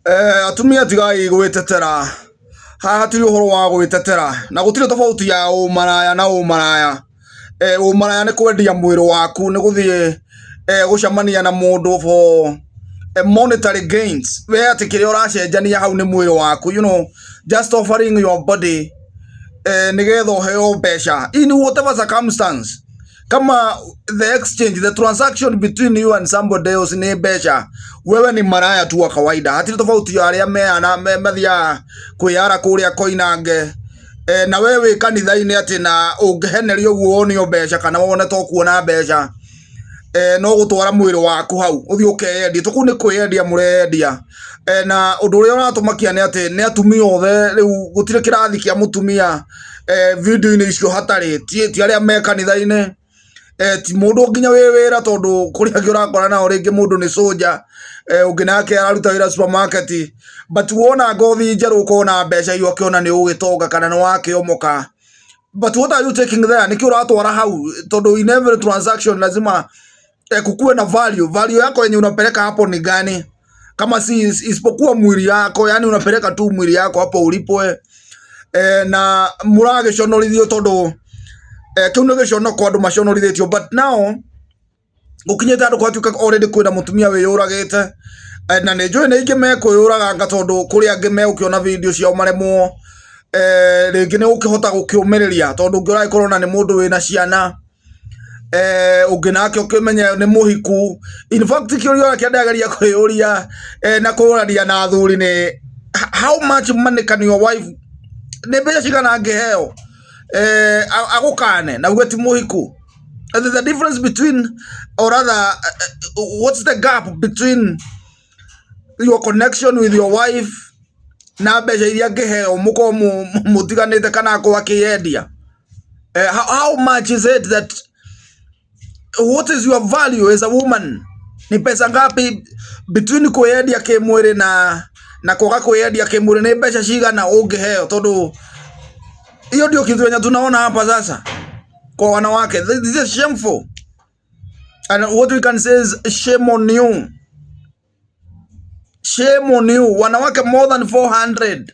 Atumia tigai gwitetera haha tiri uhoro wa gwitetera na gutire tofauti ya umaraya na umaraya. Umaraya ni kwendia mwiri waku, ni guthie gucamania na mundu for monetary gains. We ati kiria uracenjania hau ni mwiri waku, you know, just offering your body nigetha uheo mbeca in whatever circumstance. Kama the exchange, the transaction between you and somebody else ni mbeca, wewe ni maraya tu wa kawaida. Hatiri tofauti ya aria methia kwiyara kuria koinange na wewe kanitha-ini ati na ungehenerio guonio mbeca kana wone to kuona mbeca no gutwara mwiri waku hau uthii ukeyendia. Tuku ni kwiyendia murendia na undu uria uratumakia ni ati ni atumia othe riu gutire kirathi kia mutumia video-ini icio hatari ti aria me kanitha-ini ti mundu nginya wi wira tondu kuria angi urakora nao ringi mundu ni soja ungi nake araruta wira supermarket but wona ngothi njeru ukona mbeca iyo akiona ni ugitonga kana ni wakiomoka. But what are you taking there? Niki uratwara hau tondu in every transaction lazima kukuwe na value yako yenye unapeleka hapo ni gani? Kama si isipokuwa mwili yako, yani unapeleka tu mwili yako hapo ulipwe na murage shonolithio tondu kiuno gicono kwa andu maconorithitio. But now ukinyete andu kwatuika already kwina mutumia wiyuragite na ni njui ni ingi mekwiyuraga tondu kuri angi me ukiona video ciao maremwo ringi ni ukihota gukiumiriria tondu ungi uragikorwo na ni mundu wina ciana ungi nake ukimenya ni muhiku. In fact kiuria kiandageria kwiyuria na kurania na athuri ni how much money can your wife, ni mbeca cigana angiheo agukane na ugeti muhiku. The difference between, or rather what's the gap between your connection with your wife na mbeca iria angiheo muko mutiganite kana ko akiyendia? How much is it that, what is your value as a woman? Ni pesa ngapi between kuyendia kimwiri na koga kuyendia kimwiri? Ni mbeca cigana ungiheo? Tondu hiyo ndio kitu yenye tunaona hapa sasa kwa wanawake. This is shameful, and what we can say is shame on you, shame on you. Wanawake more than 400